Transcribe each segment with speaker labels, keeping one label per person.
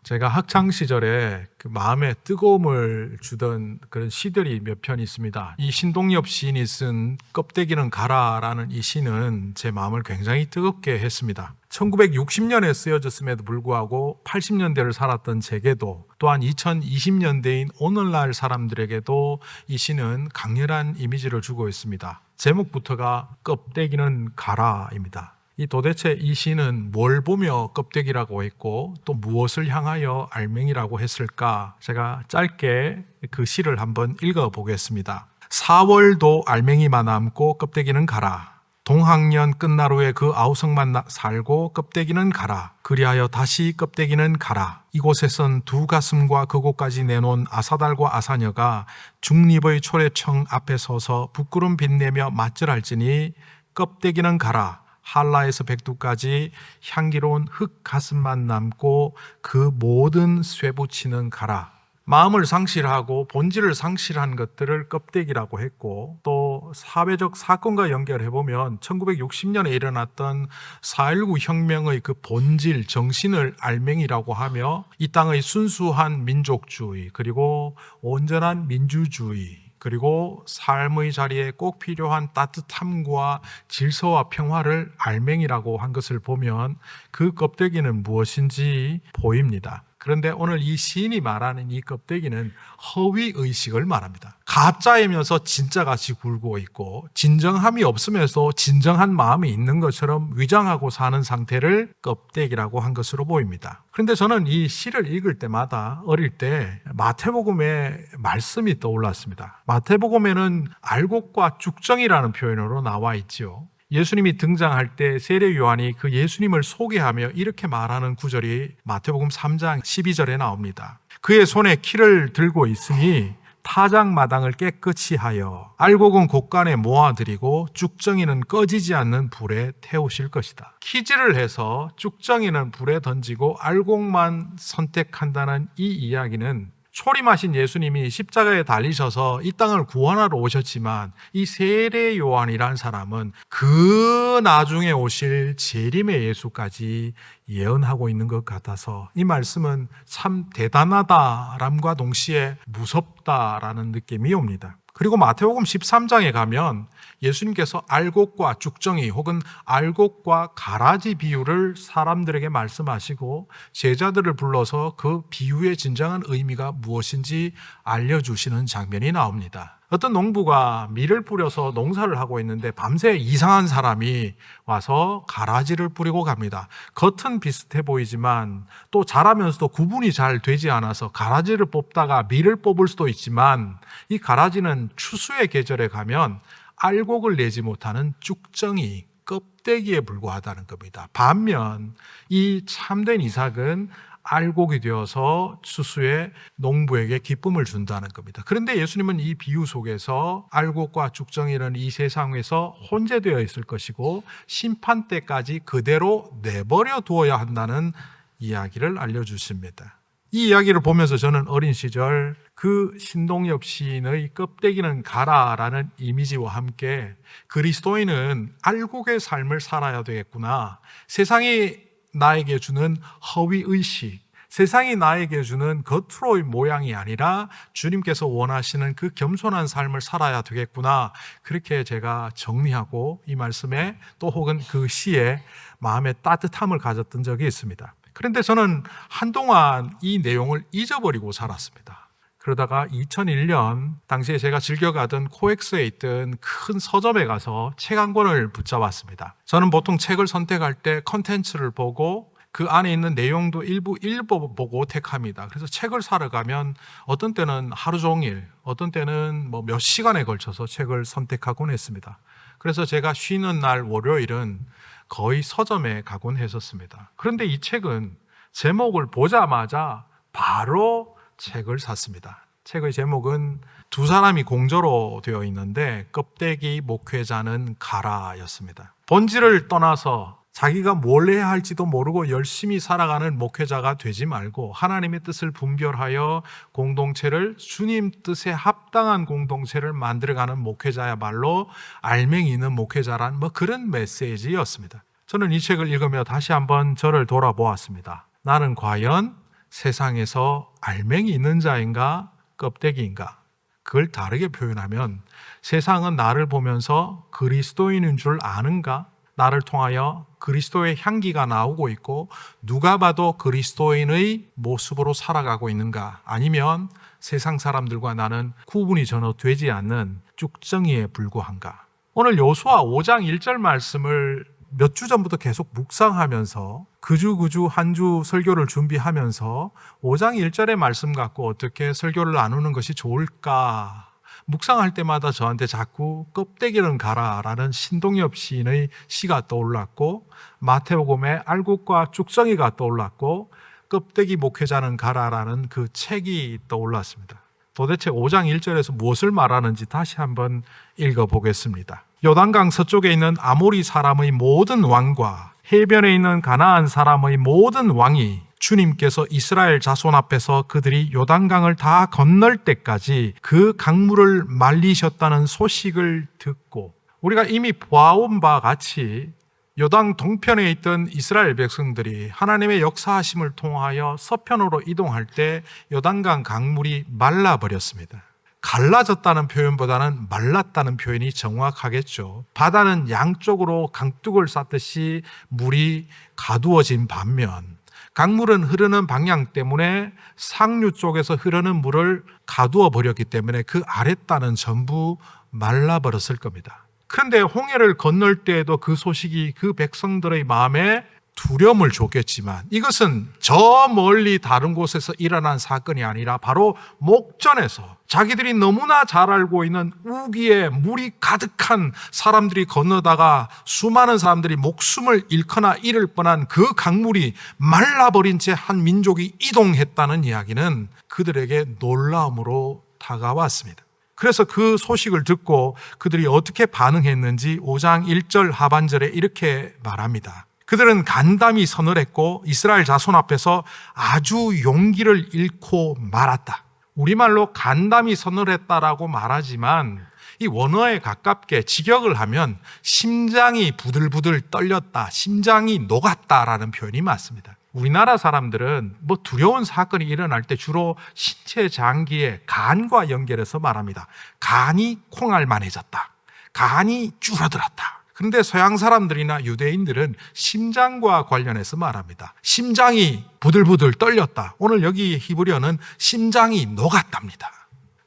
Speaker 1: 제가 학창 시절에 그 마음에 뜨거움을 주던 그런 시들이 몇 편 있습니다. 이 신동엽 시인이 쓴 껍데기는 가라라는 이 시는 제 마음을 굉장히 뜨겁게 했습니다. 1960년에 쓰여졌음에도 불구하고 80년대를 살았던 제게도 또한 2020년대인 오늘날 사람들에게도 이 시는 강렬한 이미지를 주고 있습니다. 제목부터가 껍데기는 가라입니다. 도대체 이 시는 뭘 보며 껍데기라고 했고 또 무엇을 향하여 알맹이라고 했을까? 제가 짧게 그 시를 한번 읽어보겠습니다. 4월도 알맹이만 남고 껍데기는 가라. 동학년 끝나루에 그 아우성만 살고 껍데기는 가라. 그리하여 다시 껍데기는 가라. 이곳에선 두 가슴과 그곳까지 내놓은 아사달과 아사녀가 중립의 초래청 앞에 서서 부끄럼 빛내며 맞절할지니 껍데기는 가라. 한라에서 백두까지 향기로운 흙 가슴만 남고 그 모든 쇠붙이는 가라. 마음을 상실하고 본질을 상실한 것들을 껍데기라고 했고 또 사회적 사건과 연결해보면 1960년에 일어났던 4.19 혁명의 그 본질, 정신을 알맹이라고 하며 이 땅의 순수한 민족주의 그리고 온전한 민주주의 그리고 삶의 자리에 꼭 필요한 따뜻함과 질서와 평화를 알맹이라고 한 것을 보면 그 껍데기는 무엇인지 보입니다. 그런데 오늘 이 시인이 말하는 이 껍데기는 허위의식을 말합니다. 가짜이면서 진짜같이 굴고 있고 진정함이 없으면서 진정한 마음이 있는 것처럼 위장하고 사는 상태를 껍데기라고 한 것으로 보입니다. 그런데 저는 이 시를 읽을 때마다 어릴 때 마태복음의 말씀이 떠올랐습니다. 마태복음에는 알곡과 쭉정이라는 표현으로 나와 있지요. 예수님이 등장할 때 세례 요한이 그 예수님을 소개하며 이렇게 말하는 구절이 마태복음 3장 12절에 나옵니다. 그의 손에 키를 들고 있으니 타작마당을 깨끗이 하여 알곡은 곳간에 모아드리고 쭉정이는 꺼지지 않는 불에 태우실 것이다. 키질을 해서 쭉정이는 불에 던지고 알곡만 선택한다는 이 이야기는 초림하신 예수님이 십자가에 달리셔서 이 땅을 구원하러 오셨지만 이 세례 요한이라는 사람은 그 나중에 오실 재림의 예수까지 예언하고 있는 것 같아서 이 말씀은 참 대단하다람과 동시에 무섭다라는 느낌이 옵니다. 그리고 마태복음 13장에 가면 예수님께서 알곡과 쭉정이 혹은 알곡과 가라지 비유를 사람들에게 말씀하시고 제자들을 불러서 그 비유의 진정한 의미가 무엇인지 알려주시는 장면이 나옵니다. 어떤 농부가 밀을 뿌려서 농사를 하고 있는데 밤새 이상한 사람이 와서 가라지를 뿌리고 갑니다. 겉은 비슷해 보이지만 또 자라면서도 구분이 잘 되지 않아서 가라지를 뽑다가 밀을 뽑을 수도 있지만 이 가라지는 추수의 계절에 가면 알곡을 내지 못하는 쭉정이 껍데기에 불과하다는 겁니다. 반면 이 참된 이삭은 알곡이 되어서 추수에 농부에게 기쁨을 준다는 겁니다. 그런데 예수님은 이 비유 속에서 알곡과 쭉정이는 이 세상에서 혼재되어 있을 것이고 심판 때까지 그대로 내버려 두어야 한다는 이야기를 알려주십니다. 이 이야기를 보면서 저는 어린 시절 그 신동엽 시인의 껍데기는 가라라는 이미지와 함께 그리스도인은 알곡의 삶을 살아야 되겠구나. 세상이 나에게 주는 허위의식, 세상이 나에게 주는 겉으로의 모양이 아니라 주님께서 원하시는 그 겸손한 삶을 살아야 되겠구나. 그렇게 제가 정리하고 이 말씀에 또 혹은 그 시에 마음의 따뜻함을 가졌던 적이 있습니다. 그런데 저는 한동안 이 내용을 잊어버리고 살았습니다. 그러다가 2001년 당시에 제가 즐겨가던 코엑스에 있던 큰 서점에 가서 책 한 권을 붙잡았습니다. 저는 보통 책을 선택할 때 컨텐츠를 보고 그 안에 있는 내용도 일부 읽어보고 택합니다. 그래서 책을 사러 가면 어떤 때는 하루 종일, 어떤 때는 몇 시간에 걸쳐서 책을 선택하곤 했습니다. 그래서 제가 쉬는 날 월요일은 거의 서점에 가곤 했었습니다. 그런데 이 책은 제목을 보자마자 바로 책을 샀습니다. 책의 제목은 두 사람이 공저로 되어 있는데 껍데기 목회자는 가라였습니다. 본질을 떠나서 자기가 뭘 해야 할지도 모르고 열심히 살아가는 목회자가 되지 말고 하나님의 뜻을 분별하여 공동체를 주님 뜻에 합당한 공동체를 만들어가는 목회자야말로 알맹이 있는 목회자란 그런 메시지였습니다. 저는 이 책을 읽으며 다시 한번 저를 돌아보았습니다. 나는 과연 세상에서 알맹이 있는 자인가 껍데기인가? 그걸 다르게 표현하면 세상은 나를 보면서 그리스도인인 줄 아는가? 나를 통하여 그리스도의 향기가 나오고 있고 누가 봐도 그리스도인의 모습으로 살아가고 있는가? 아니면 세상 사람들과 나는 구분이 전혀 되지 않는 쭉정이에 불과한가? 오늘 여호수아 5장 1절 말씀을 몇 주 전부터 계속 묵상하면서 그주 한 주 설교를 준비하면서 5장 1절의 말씀 갖고 어떻게 설교를 나누는 것이 좋을까 묵상할 때마다 저한테 자꾸 껍데기는 가라라는 신동엽 시인의 시가 떠올랐고 마태복음의 알곡과 쭉정이가 떠올랐고 껍데기 목회자는 가라라는 그 책이 떠올랐습니다. 도대체 5장 1절에서 무엇을 말하는지 다시 한번 읽어보겠습니다. 요단강 서쪽에 있는 아모리 사람의 모든 왕과 해변에 있는 가나안 사람의 모든 왕이 주님께서 이스라엘 자손 앞에서 그들이 요단강을 다 건널 때까지 그 강물을 말리셨다는 소식을 듣고 우리가 이미 보아온 바와 같이 요단 동편에 있던 이스라엘 백성들이 하나님의 역사하심을 통하여 서편으로 이동할 때 요단강 강물이 말라버렸습니다. 갈라졌다는 표현보다는 말랐다는 표현이 정확하겠죠. 바다는 양쪽으로 강둑을 쌓듯이 물이 가두어진 반면 강물은 흐르는 방향 때문에 상류 쪽에서 흐르는 물을 가두어 버렸기 때문에 그 아랫단은 전부 말라버렸을 겁니다. 그런데 홍해를 건널 때에도 그 소식이 그 백성들의 마음에 두려움을 줬겠지만 이것은 저 멀리 다른 곳에서 일어난 사건이 아니라 바로 목전에서 자기들이 너무나 잘 알고 있는 우기에 물이 가득한 사람들이 건너다가 수많은 사람들이 목숨을 잃거나 잃을 뻔한 그 강물이 말라버린 채 한 민족이 이동했다는 이야기는 그들에게 놀라움으로 다가왔습니다. 그래서 그 소식을 듣고 그들이 어떻게 반응했는지 5장 1절 하반절에 이렇게 말합니다. 그들은 간담이 선을 했고 이스라엘 자손 앞에서 아주 용기를 잃고 말았다. 우리말로 간담이 선을 했다라고 말하지만 이 원어에 가깝게 직역을 하면 심장이 부들부들 떨렸다, 심장이 녹았다라는 표현이 맞습니다. 우리나라 사람들은 두려운 사건이 일어날 때 주로 신체 장기의 간과 연결해서 말합니다. 간이 콩알만해졌다. 간이 줄어들었다. 그런데 서양 사람들이나 유대인들은 심장과 관련해서 말합니다. 심장이 부들부들 떨렸다. 오늘 여기 히브리어는 심장이 녹았답니다.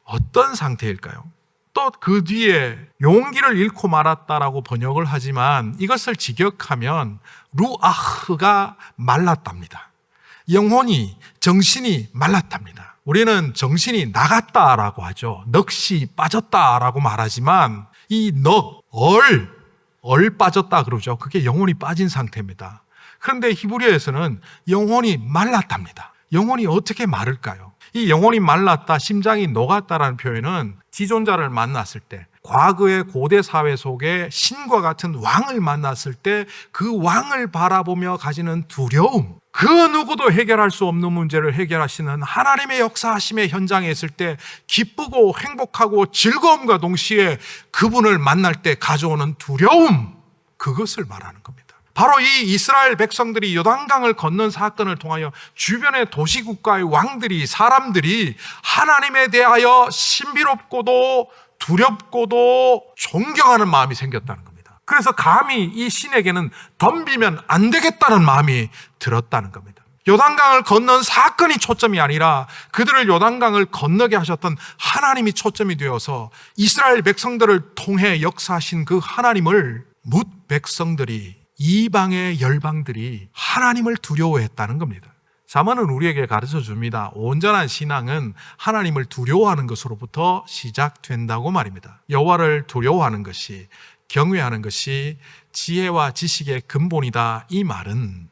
Speaker 1: 어떤 상태일까요? 또 그 뒤에 용기를 잃고 말았다라고 번역을 하지만 이것을 직역하면 루아흐가 말랐답니다. 영혼이, 정신이 말랐답니다. 우리는 정신이 나갔다라고 하죠. 넋이 빠졌다라고 말하지만 이 얼 빠졌다 그러죠. 그게 영혼이 빠진 상태입니다. 그런데 히브리어에서는 영혼이 말랐답니다. 영혼이 어떻게 마를까요? 이 영혼이 말랐다, 심장이 녹았다라는 표현은 지존자를 만났을 때, 과거의 고대 사회 속에 신과 같은 왕을 만났을 때 그 왕을 바라보며 가지는 두려움, 그 누구도 해결할 수 없는 문제를 해결하시는 하나님의 역사하심의 현장에 있을 때 기쁘고 행복하고 즐거움과 동시에 그분을 만날 때 가져오는 두려움, 그것을 말하는 겁니다. 바로 이 이스라엘 백성들이 요단강을 건넌 사건을 통하여 주변의 도시국가의 왕들이, 사람들이 하나님에 대하여 신비롭고도 두렵고도 존경하는 마음이 생겼다는 겁니다. 그래서 감히 이 신에게는 덤비면 안 되겠다는 마음이 들었다는 겁니다. 요단강을 건넌 사건이 초점이 아니라 그들을 요단강을 건너게 하셨던 하나님이 초점이 되어서 이스라엘 백성들을 통해 역사하신 그 하나님을 뭇 백성들이, 이방의 열방들이 하나님을 두려워했다는 겁니다. 잠언은 우리에게 가르쳐 줍니다. 온전한 신앙은 하나님을 두려워하는 것으로부터 시작된다고 말입니다. 여호와를 두려워하는 것이, 경외하는 것이 지혜와 지식의 근본이다. 이 말은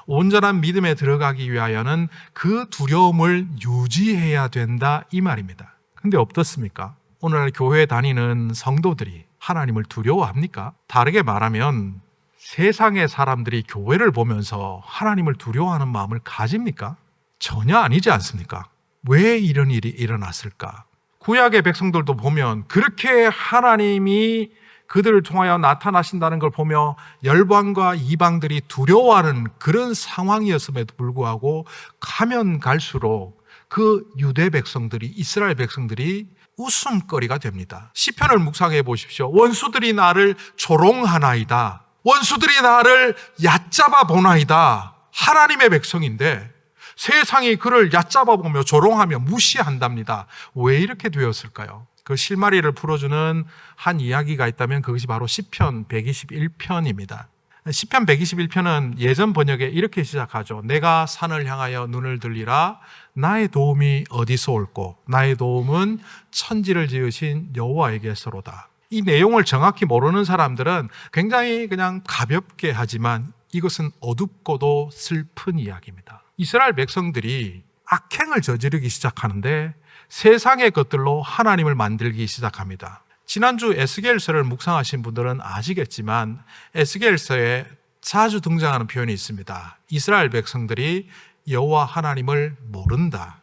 Speaker 1: 온전한 믿음에 들어가기 위하여는 그 두려움을 유지해야 된다. 이 말입니다. 근데 어떻습니까? 오늘날 교회에 다니는 성도들이 하나님을 두려워합니까? 다르게 말하면 세상의 사람들이 교회를 보면서 하나님을 두려워하는 마음을 가집니까? 전혀 아니지 않습니까? 왜 이런 일이 일어났을까? 구약의 백성들도 보면 그렇게 하나님이 그들을 통하여 나타나신다는 걸 보며 열방과 이방들이 두려워하는 그런 상황이었음에도 불구하고 가면 갈수록 그 유대 백성들이, 이스라엘 백성들이 웃음거리가 됩니다. 시편을 묵상해 보십시오. 원수들이 나를 조롱하나이다. 원수들이 나를 얕잡아 보나이다. 하나님의 백성인데 세상이 그를 얕잡아 보며 조롱하며 무시한답니다. 왜 이렇게 되었을까요? 그 실마리를 풀어주는 한 이야기가 있다면 그것이 바로 시편 121편입니다. 시편 121편은 예전 번역에 이렇게 시작하죠. 내가 산을 향하여 눈을 들리라. 나의 도움이 어디서 올꼬? 나의 도움은 천지를 지으신 여호와에게서로다. 이 내용을 정확히 모르는 사람들은 굉장히 그냥 가볍게 하지만 이것은 어둡고도 슬픈 이야기입니다. 이스라엘 백성들이 악행을 저지르기 시작하는데 세상의 것들로 하나님을 만들기 시작합니다. 지난주 에스겔서를 묵상하신 분들은 아시겠지만 에스겔서에 자주 등장하는 표현이 있습니다. 이스라엘 백성들이 여호와 하나님을 모른다.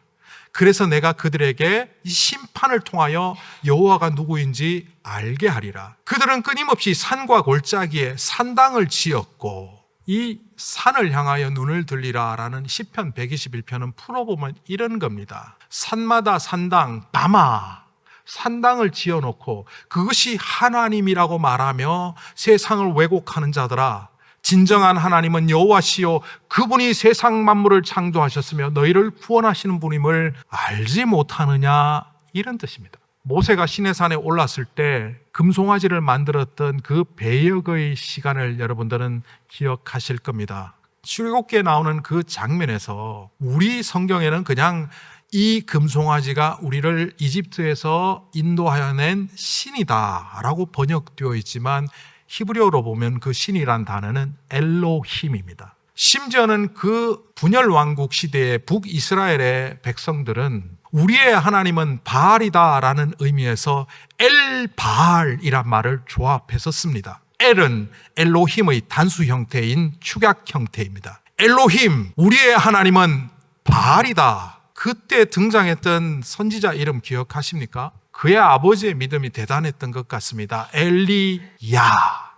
Speaker 1: 그래서 내가 그들에게 이 심판을 통하여 여호와가 누구인지 알게 하리라. 그들은 끊임없이 산과 골짜기에 산당을 지었고 이 산을 향하여 눈을 들리라라는 시편 121편은 풀어보면 이런 겁니다. 산마다 산당, 바마, 산당을 지어놓고 그것이 하나님이라고 말하며 세상을 왜곡하는 자들아, 진정한 하나님은 여호와시요 그분이 세상 만물을 창조하셨으며 너희를 구원하시는 분임을 알지 못하느냐, 이런 뜻입니다. 모세가 시내산에 올랐을 때 금송아지를 만들었던 그 배역의 시간을 여러분들은 기억하실 겁니다. 출애굽기에 나오는 그 장면에서 우리 성경에는 그냥 이 금송아지가 우리를 이집트에서 인도하여 낸 신이다라고 번역되어 있지만 히브리어로 보면 그 신이란 단어는 엘로힘입니다. 심지어는 그 분열 왕국 시대의 북이스라엘의 백성들은 우리의 하나님은 바알이다라는 의미에서 엘바알이란 말을 조합해서 씁니다. 엘은 엘로힘의 단수 형태인 축약 형태입니다. 엘로힘, 우리의 하나님은 바알이다. 그때 등장했던 선지자 이름 기억하십니까? 그의 아버지의 믿음이 대단했던 것 같습니다. 엘리야.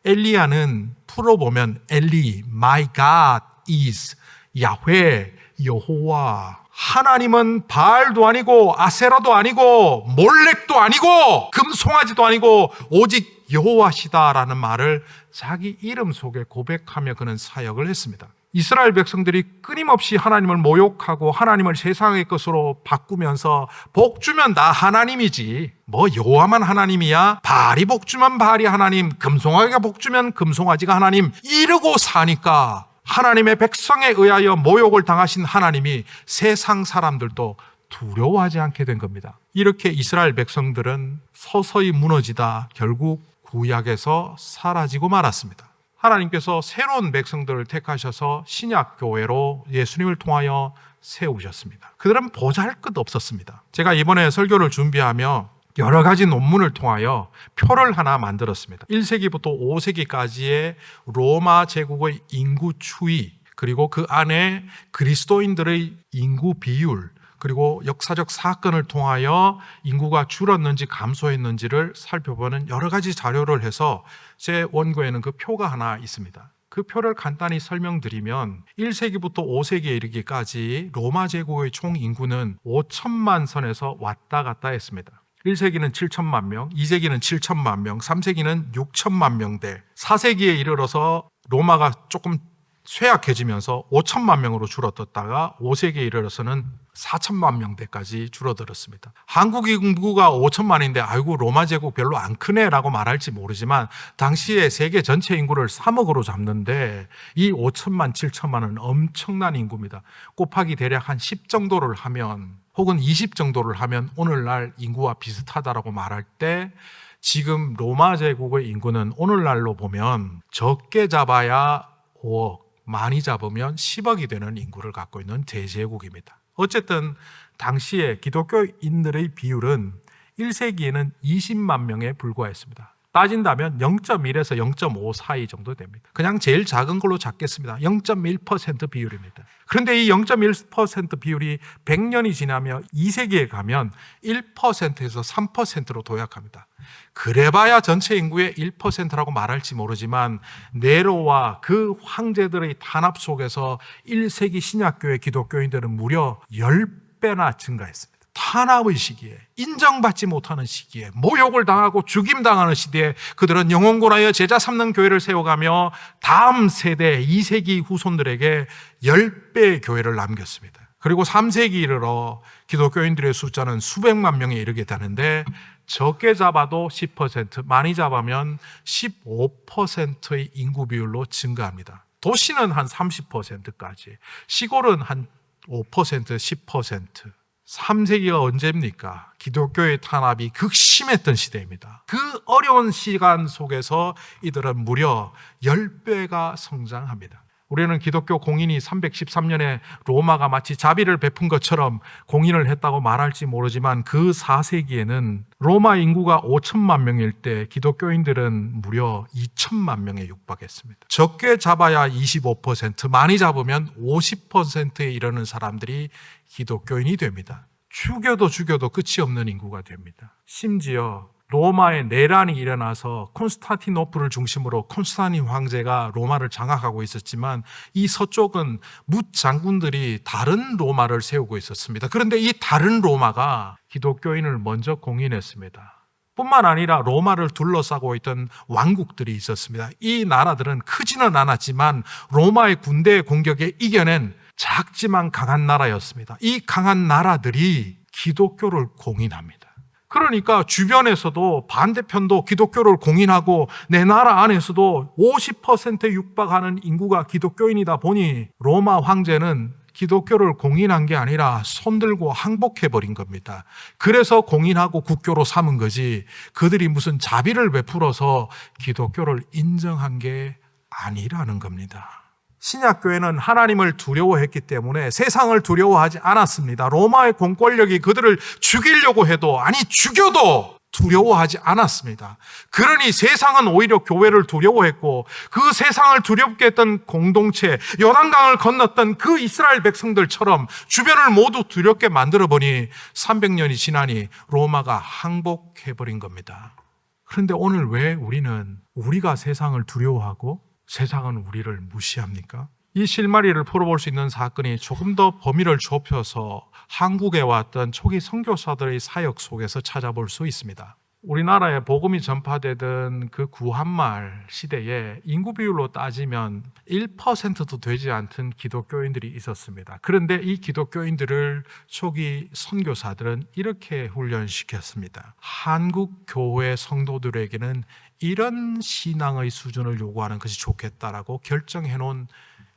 Speaker 1: 엘리야는 풀어보면 엘리, my God is 야훼, 여호와. 하나님은 바알도 아니고 아세라도 아니고 몰렉도 아니고 금송아지도 아니고 오직 여호와시다라는 말을 자기 이름 속에 고백하며 그는 사역을 했습니다. 이스라엘 백성들이 끊임없이 하나님을 모욕하고 하나님을 세상의 것으로 바꾸면서 복 주면 나 하나님이지, 뭐 여호와만 하나님이야, 바알이 복 주면 바알이 하나님, 금송아지가 복 주면 금송아지가 하나님, 이러고 사니까 하나님의 백성에 의하여 모욕을 당하신 하나님이 세상 사람들도 두려워하지 않게 된 겁니다. 이렇게 이스라엘 백성들은 서서히 무너지다 결국 구약에서 사라지고 말았습니다. 하나님께서 새로운 백성들을 택하셔서 신약교회로 예수님을 통하여 세우셨습니다. 그들은 보잘것 없었습니다. 제가 이번에 설교를 준비하며 여러 가지 논문을 통하여 표를 하나 만들었습니다. 1세기부터 5세기까지의 로마 제국의 인구 추이, 그리고 그 안에 그리스도인들의 인구 비율, 그리고 역사적 사건을 통하여 인구가 줄었는지 감소했는지를 살펴보는 여러 가지 자료를 해서 제 원고에는 그 표가 하나 있습니다. 그 표를 간단히 설명드리면 1세기부터 5세기에 이르기까지 로마 제국의 총 인구는 5천만 선에서 왔다 갔다 했습니다. 1세기는 7천만 명, 2세기는 7천만 명, 3세기는 6천만 명대, 4세기에 이르러서 로마가 조금 쇠약해지면서 5천만 명으로 줄어들었다가 5세기에 이르러서는 4천만 명대까지 줄어들었습니다. 한국 인구가 5천만인데 아이고 로마 제국 별로 안 크네라고 말할지 모르지만 당시에 세계 전체 인구를 3억으로 잡는데 이 5천만, 7천만은 엄청난 인구입니다. 곱하기 대략 한 10 정도를 하면 혹은 20 정도를 하면 오늘날 인구와 비슷하다라고 말할 때 지금 로마 제국의 인구는 오늘날로 보면 적게 잡아야 5억, 많이 잡으면 10억이 되는 인구를 갖고 있는 대제국입니다. 어쨌든 당시에 기독교인들의 비율은 1세기에는 20만 명에 불과했습니다. 따진다면 0.1에서 0.5 사이 정도 됩니다. 그냥 제일 작은 걸로 잡겠습니다. 0.1% 비율입니다. 그런데 이 0.1% 비율이 100년이 지나며 2세기에 가면 1%에서 3%로 도약합니다. 그래봐야 전체 인구의 1%라고 말할지 모르지만 네로와 그 황제들의 탄압 속에서 1세기 신약교회 기독교인들은 무려 10배나 증가했습니다. 탄압의 시기에, 인정받지 못하는 시기에, 모욕을 당하고 죽임당하는 시대에 그들은 영혼군하여 제자 삼는 교회를 세워가며 다음 세대 2세기 후손들에게 10배의 교회를 남겼습니다. 그리고 3세기 이르러 기독교인들의 숫자는 수백만 명에 이르게 되는데 적게 잡아도 10%, 많이 잡으면 15%의 인구 비율로 증가합니다. 도시는 한 30%까지, 시골은 한 5%, 10%. 3세기가 언제입니까? 기독교의 탄압이 극심했던 시대입니다. 그 어려운 시간 속에서 이들은 무려 10배가 성장합니다. 우리는 기독교 공인이 313년에 로마가 마치 자비를 베푼 것처럼 공인을 했다고 말할지 모르지만 그 4세기에는 로마 인구가 5천만 명일 때 기독교인들은 무려 2천만 명에 육박했습니다. 적게 잡아야 25%, 많이 잡으면 50%에 이르는 사람들이 기독교인이 됩니다. 죽여도 끝이 없는 인구가 됩니다. 심지어 로마의 내란이 일어나서 콘스탄티노플을 중심으로 콘스탄틴 황제가 로마를 장악하고 있었지만 이 서쪽은 뭇 장군들이 다른 로마를 세우고 있었습니다. 그런데 이 다른 로마가 기독교인을 먼저 공인했습니다. 뿐만 아니라 로마를 둘러싸고 있던 왕국들이 있었습니다. 이 나라들은 크지는 않았지만 로마의 군대의 공격에 이겨낸 작지만 강한 나라였습니다. 이 강한 나라들이 기독교를 공인합니다. 그러니까 주변에서도 반대편도 기독교를 공인하고 내 나라 안에서도 50%에 육박하는 인구가 기독교인이다 보니 로마 황제는 기독교를 공인한 게 아니라 손들고 항복해버린 겁니다. 그래서 공인하고 국교로 삼은 거지 그들이 무슨 자비를 베풀어서 기독교를 인정한 게 아니라는 겁니다. 신약교회는 하나님을 두려워했기 때문에 세상을 두려워하지 않았습니다. 로마의 공권력이 그들을 죽이려고 해도, 아니 죽여도 두려워하지 않았습니다. 그러니 세상은 오히려 교회를 두려워했고 그 세상을 두렵게 했던 공동체, 요단강을 건넜던 그 이스라엘 백성들처럼 주변을 모두 두렵게 만들어보니 300년이 지나니 로마가 항복해버린 겁니다. 그런데 오늘 왜 우리가 세상을 두려워하고 세상은 우리를 무시합니까? 이 실마리를 풀어볼 수 있는 사건이 조금 더 범위를 좁혀서 한국에 왔던 초기 선교사들의 사역 속에서 찾아볼 수 있습니다. 우리나라에 복음이 전파되던 그 구한말 시대에 인구 비율로 따지면 1%도 되지 않던 기독교인들이 있었습니다. 그런데 이 기독교인들을 초기 선교사들은 이렇게 훈련시켰습니다. 한국 교회 성도들에게는 이런 신앙의 수준을 요구하는 것이 좋겠다라고 결정해 놓은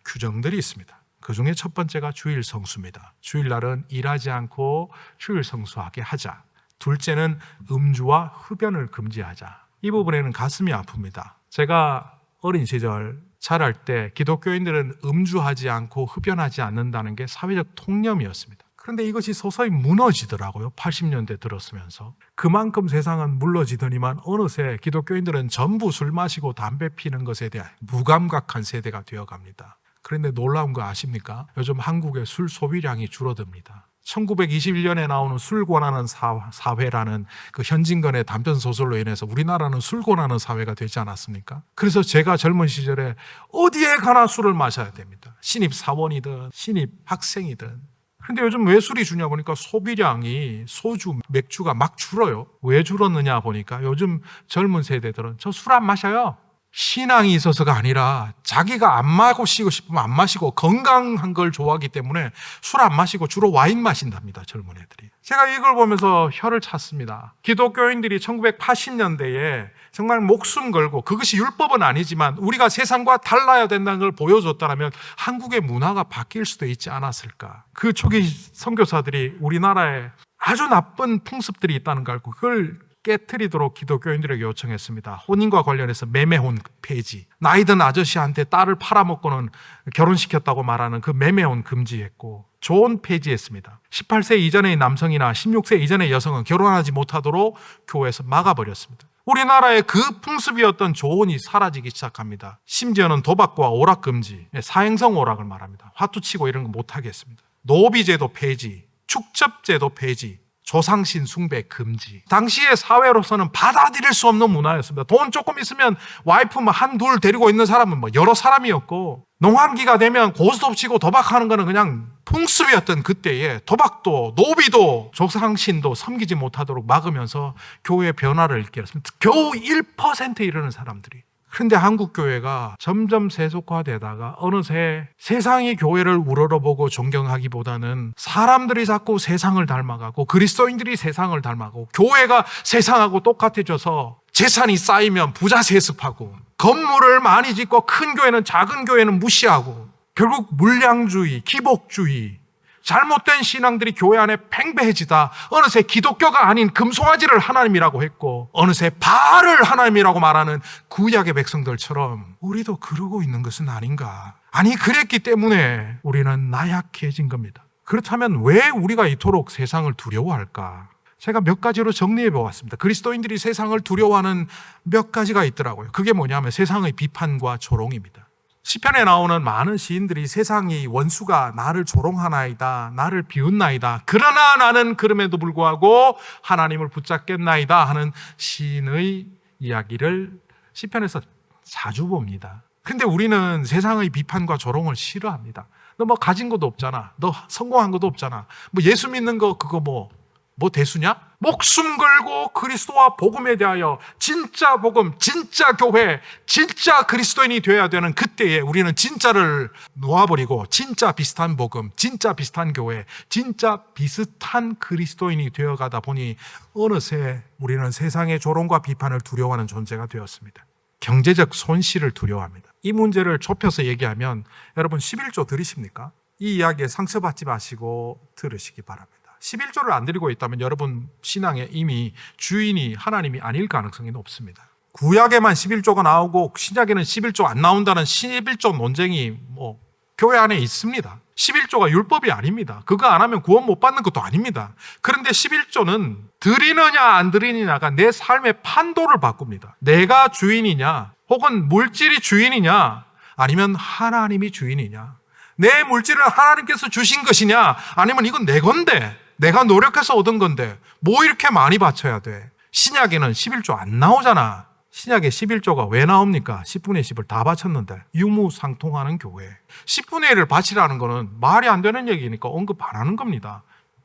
Speaker 1: 규정들이 있습니다. 그 중에 첫 번째가 주일 성수입니다. 주일날은 일하지 않고 주일 성수하게 하자. 둘째는 음주와 흡연을 금지하자. 이 부분에는 가슴이 아픕니다. 제가 어린 시절 자랄 때 기독교인들은 음주하지 않고 흡연하지 않는다는 게 사회적 통념이었습니다. 그런데 이것이 서서히 무너지더라고요. 80년대 들었으면서. 그만큼 세상은 물러지더니만 어느새 기독교인들은 전부 술 마시고 담배 피는 것에 대한 무감각한 세대가 되어갑니다. 그런데 놀라운 거 아십니까? 요즘 한국의 술 소비량이 줄어듭니다. 1921년에 나오는 술 권하는 사회라는 그 현진건의 단편 소설로 인해서 우리나라는 술 권하는 사회가 되지 않았습니까? 그래서 제가 젊은 시절에 어디에 가나 술을 마셔야 됩니다. 신입 사원이든 신입 학생이든. 그런데 요즘 왜 술이 주냐 보니까 소비량이 소주, 맥주가 막 줄어요. 왜 줄었느냐 보니까 요즘 젊은 세대들은 저 술 안 마셔요. 신앙이 있어서가 아니라 자기가 안 마시고 싶으면 안 마시고 건강한 걸 좋아하기 때문에 술 안 마시고 주로 와인 마신답니다. 젊은 애들이. 제가 이걸 보면서 혀를 찼습니다. 기독교인들이 1980년대에 정말 목숨 걸고 그것이 율법은 아니지만 우리가 세상과 달라야 된다는 걸 보여줬다면 한국의 문화가 바뀔 수도 있지 않았을까. 그 초기 선교사들이 우리나라에 아주 나쁜 풍습들이 있다는 걸 알고 그걸 깨트리도록 기독교인들에게 요청했습니다. 혼인과 관련해서 매매혼 폐지, 나이든 아저씨한테 딸을 팔아먹고는 결혼시켰다고 말하는 그 매매혼 금지했고, 좋은 폐지했습니다. 18세 이전의 남성이나 16세 이전의 여성은 결혼하지 못하도록 교회에서 막아버렸습니다. 우리나라의 그 풍습이었던 조언이 사라지기 시작합니다. 심지어는 도박과 오락 금지, 사행성 오락을 말합니다. 화투치고 이런 거 못하게 했습니다. 노비제도 폐지, 축접제도 폐지, 조상신 숭배 금지. 당시의 사회로서는 받아들일 수 없는 문화였습니다. 돈 조금 있으면 와이프 한 둘 데리고 있는 사람은 여러 사람이었고, 농한기가 되면 고스톱 치고 도박하는 거는 그냥 풍습이었던 그때에 도박도 노비도 조상신도 섬기지 못하도록 막으면서 교회의 변화를 일으켰습니다. 겨우 1% 이르는 사람들이. 그런데 한국 교회가 점점 세속화되다가 어느새 세상이 교회를 우러러보고 존경하기보다는 사람들이 자꾸 세상을 닮아가고 그리스도인들이 세상을 닮아가고 교회가 세상하고 똑같아져서 재산이 쌓이면 부자 세습하고 건물을 많이 짓고 큰 교회는 작은 교회는 무시하고 결국 물량주의, 기복주의, 잘못된 신앙들이 교회 안에 팽배해지다 어느새 기독교가 아닌 금송아지를 하나님이라고 했고 어느새 바알을 하나님이라고 말하는 구약의 백성들처럼 우리도 그러고 있는 것은 아닌가. 아니 그랬기 때문에 우리는 나약해진 겁니다. 그렇다면 왜 우리가 이토록 세상을 두려워할까? 제가 몇 가지로 정리해 보았습니다. 그리스도인들이 세상을 두려워하는 몇 가지가 있더라고요. 그게 뭐냐면 세상의 비판과 조롱입니다. 시편에 나오는 많은 시인들이 세상이 원수가 나를 조롱하나이다, 나를 비웃나이다, 그러나 나는 그럼에도 불구하고 하나님을 붙잡겠나이다 하는 시인의 이야기를 시편에서 자주 봅니다. 근데 우리는 세상의 비판과 조롱을 싫어합니다. 너 가진 것도 없잖아, 너 성공한 것도 없잖아, 예수 믿는 거 그거 뭐 대수냐? 목숨 걸고 그리스도와 복음에 대하여 진짜 복음, 진짜 교회, 진짜 그리스도인이 되어야 되는 그때에 우리는 진짜를 놓아버리고 진짜 비슷한 복음, 진짜 비슷한 교회, 진짜 비슷한 그리스도인이 되어가다 보니 어느새 우리는 세상의 조롱과 비판을 두려워하는 존재가 되었습니다. 경제적 손실을 두려워합니다. 이 문제를 좁혀서 얘기하면 여러분 11조 들으십니까? 이 이야기에 상처받지 마시고 들으시기 바랍니다. 11조를 안 드리고 있다면 여러분 신앙에 이미 주인이 하나님이 아닐 가능성이 높습니다. 구약에만 11조가 나오고 신약에는 11조 안 나온다는 11조 논쟁이 교회 안에 있습니다. 11조가 율법이 아닙니다. 그거 안 하면 구원 못 받는 것도 아닙니다. 그런데 11조는 드리느냐 안 드리느냐가 내 삶의 판도를 바꿉니다. 내가 주인이냐 혹은 물질이 주인이냐 아니면 하나님이 주인이냐, 내 물질을 하나님께서 주신 것이냐 아니면 이건 내 건데 내가 노력해서 얻은 건데 뭐 이렇게 많이 바쳐야 돼. 신약에는 11조 안 나오잖아. 신약에 11조가 왜 나옵니까? 10분의 10을 다 바쳤는데. 유무상통하는 교회. 10분의 1을 바치라는 거는 말이 안 되는 얘기니까 언급 안 하는 겁니다.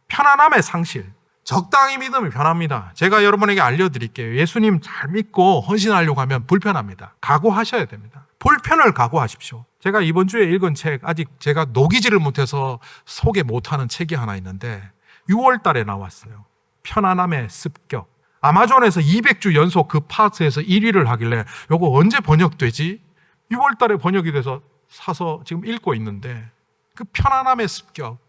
Speaker 1: 편안함의 상실. 적당히 믿으면 편합니다. 제가 여러분에게 알려드릴게요. 예수님 잘 믿고 헌신하려고 하면 불편합니다. 각오하셔야 됩니다. 불편을 각오하십시오. 제가 이번 주에 읽은 책, 아직 제가 녹이지를 못해서 소개 못하는 책이 하나 있는데 6월 달에 나왔어요. 편안함의 습격. 아마존에서 200주 연속 그 파트에서 1위를 하길래 이거 언제 번역되지? 6월 달에 번역이 돼서 사서 지금 읽고 있는데 그 편안함의 습격.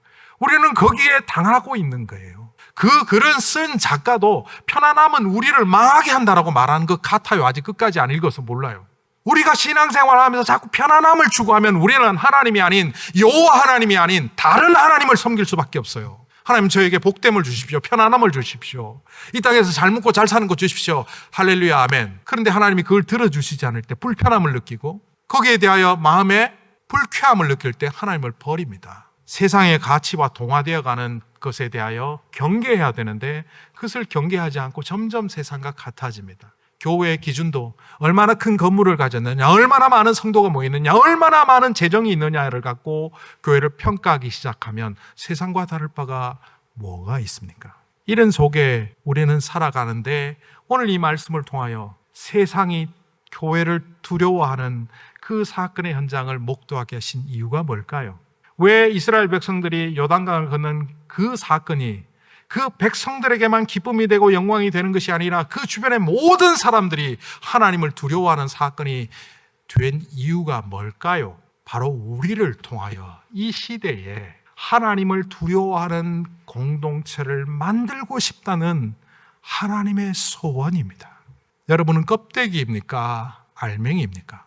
Speaker 1: 우리는 거기에 당하고 있는 거예요. 그 글은 쓴 작가도 편안함은 우리를 망하게 한다라고 말하는 것 같아요. 아직 끝까지 안 읽어서 몰라요. 우리가 신앙생활을 하면서 자꾸 편안함을 추구하면 우리는 하나님이 아닌 여호와 하나님이 아닌 다른 하나님을 섬길 수밖에 없어요. 하나님 저에게 복됨을 주십시오. 편안함을 주십시오. 이 땅에서 잘 먹고 잘 사는 것 주십시오. 할렐루야 아멘. 그런데 하나님이 그걸 들어주시지 않을 때 불편함을 느끼고 거기에 대하여 마음에 불쾌함을 느낄 때 하나님을 버립니다. 세상의 가치와 동화되어가는 것에 대하여 경계해야 되는데 그것을 경계하지 않고 점점 세상과 같아집니다. 교회의 기준도 얼마나 큰 건물을 가졌느냐, 얼마나 많은 성도가 모이느냐, 얼마나 많은 재정이 있느냐를 갖고 교회를 평가하기 시작하면 세상과 다를 바가 뭐가 있습니까? 이런 속에 우리는 살아가는데 오늘 이 말씀을 통하여 세상이 교회를 두려워하는 그 사건의 현장을 목도하게 하신 이유가 뭘까요? 왜 이스라엘 백성들이 요단강을 건넌 그 사건이 그 백성들에게만 기쁨이 되고 영광이 되는 것이 아니라 그 주변의 모든 사람들이 하나님을 두려워하는 사건이 된 이유가 뭘까요? 바로 우리를 통하여 이 시대에 하나님을 두려워하는 공동체를 만들고 싶다는 하나님의 소원입니다. 여러분은 껍데기입니까? 알맹이입니까?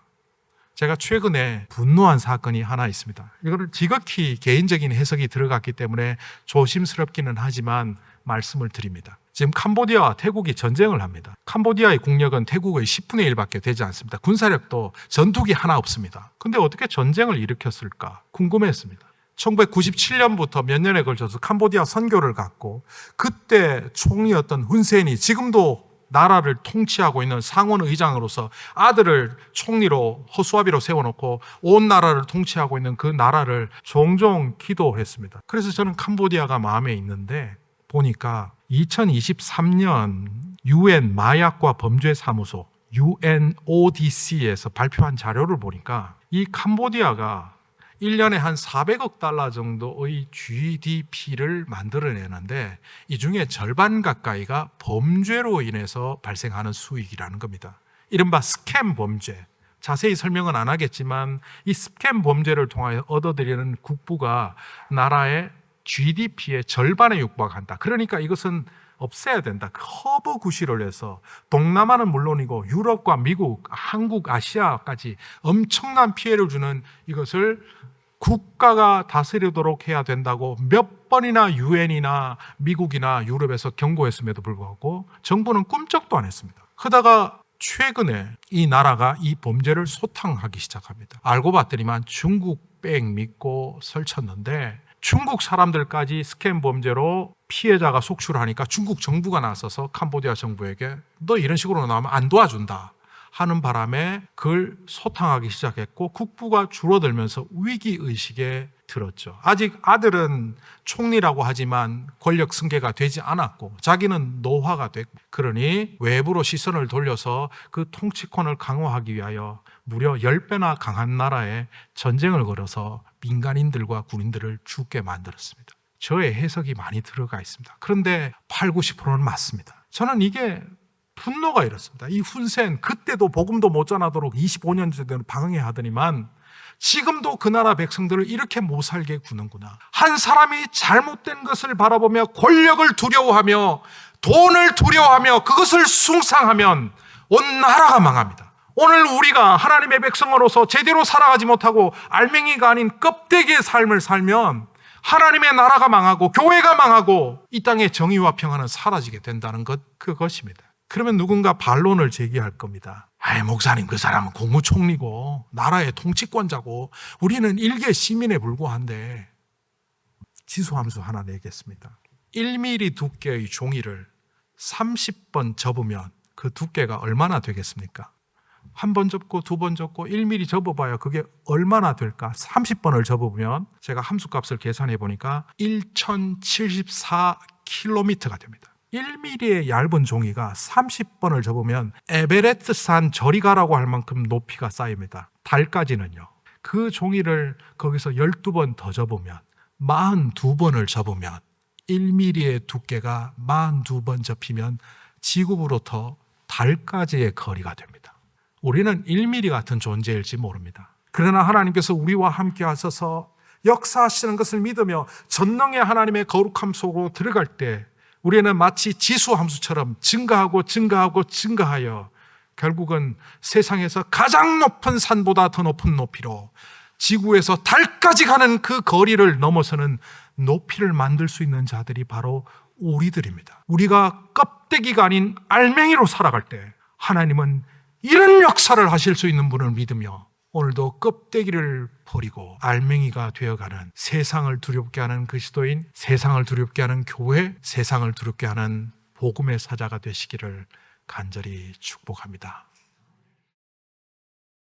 Speaker 1: 제가 최근에 분노한 사건이 하나 있습니다. 이거를 지극히 개인적인 해석이 들어갔기 때문에 조심스럽기는 하지만 말씀을 드립니다. 지금 캄보디아와 태국이 전쟁을 합니다. 캄보디아의 국력은 태국의 10분의 1밖에 되지 않습니다. 군사력도 전투기 하나 없습니다. 근데 어떻게 전쟁을 일으켰을까 궁금했습니다. 1997년부터 몇 년에 걸쳐서 캄보디아 선교를 갔고, 그때 총리였던 훈센이 지금도 나라를 통치하고 있는 상원 의장으로서 아들을 총리로 허수아비로 세워놓고 온 나라를 통치하고 있는 그 나라를 종종 기도했습니다. 그래서 저는 캄보디아가 마음에 있는데, 보니까 2023년 UN 마약과 범죄 사무소 UNODC에서 발표한 자료를 보니까 이 캄보디아가 1년에 한 400억 달러 정도의 GDP를 만들어내는데 이 중에 절반 가까이가 범죄로 인해서 발생하는 수익이라는 겁니다. 이른바 스캠 범죄. 자세히 설명은 안 하겠지만 이 스캠 범죄를 통하여 얻어들이는 국부가 나라의 GDP의 절반에 육박한다. 그러니까 이것은 없애야 된다. 허브구실을 해서 동남아는 물론이고 유럽과 미국, 한국, 아시아까지 엄청난 피해를 주는 이것을 국가가 다스리도록 해야 된다고 몇 번이나 유엔이나 미국이나 유럽에서 경고했음에도 불구하고 정부는 꿈쩍도 안 했습니다. 그러다가 최근에 이 나라가 이 범죄를 소탕하기 시작합니다. 알고 봤더니만 중국 백 믿고 설쳤는데 중국 사람들까지 스캠 범죄로 피해자가 속출하니까 중국 정부가 나서서 캄보디아 정부에게 너 이런 식으로 나오면 안 도와준다 하는 바람에 그걸 소탕하기 시작했고, 국부가 줄어들면서 위기의식에 들었죠. 아직 아들은 총리라고 하지만 권력 승계가 되지 않았고 자기는 노화가 됐고, 그러니 외부로 시선을 돌려서 그 통치권을 강화하기 위하여 무려 10배나 강한 나라에 전쟁을 걸어서 민간인들과 군인들을 죽게 만들었습니다. 저의 해석이 많이 들어가 있습니다. 그런데 8, 90%는 맞습니다. 저는 이게 분노가 이렇습니다. 이 훈센 그때도 복음도 못 전하도록 25년 전에는 방해해야 하더니만 지금도 그 나라 백성들을 이렇게 못 살게 구는구나. 한 사람이 잘못된 것을 바라보며 권력을 두려워하며 돈을 두려워하며 그것을 숭상하면 온 나라가 망합니다. 오늘 우리가 하나님의 백성으로서 제대로 살아가지 못하고 알맹이가 아닌 껍데기의 삶을 살면 하나님의 나라가 망하고 교회가 망하고 이 땅의 정의와 평화는 사라지게 된다는 것, 그것입니다. 그러면 누군가 반론을 제기할 겁니다. 목사님, 그 사람은 국무총리고 나라의 통치권자고 우리는 일개 시민에 불과한데. 지수함수 하나 내겠습니다. 1mm 두께의 종이를 30번 접으면 그 두께가 얼마나 되겠습니까? 한 번 접고 두 번 접고 1mm 접어봐야 그게 얼마나 될까? 30번을 접으면 제가 함수값을 계산해 보니까 1074km가 됩니다. 1mm의 얇은 종이가 30번을 접으면 에베레스트산 저리 가라고 할 만큼 높이가 쌓입니다. 달까지는요. 그 종이를 거기서 12번 더 접으면 42번을 접으면 1mm의 두께가 42번 접히면 지구부로부터 달까지의 거리가 됩니다. 우리는 1mm 같은 존재일지 모릅니다. 그러나 하나님께서 우리와 함께 하셔서 역사하시는 것을 믿으며 전능의 하나님의 거룩함 속으로 들어갈 때 우리는 마치 지수함수처럼 증가하고 증가하고 증가하여 결국은 세상에서 가장 높은 산보다 더 높은 높이로 지구에서 달까지 가는 그 거리를 넘어서는 높이를 만들 수 있는 자들이 바로 우리들입니다. 우리가 껍데기가 아닌 알맹이로 살아갈 때 하나님은 이런 역사를 하실 수 있는 분을 믿으며 오늘도 껍데기를 버리고 알맹이가 되어가는, 세상을 두렵게 하는 그리스도인, 세상을 두렵게 하는 교회, 세상을 두렵게 하는 복음의 사자가 되시기를 간절히 축복합니다.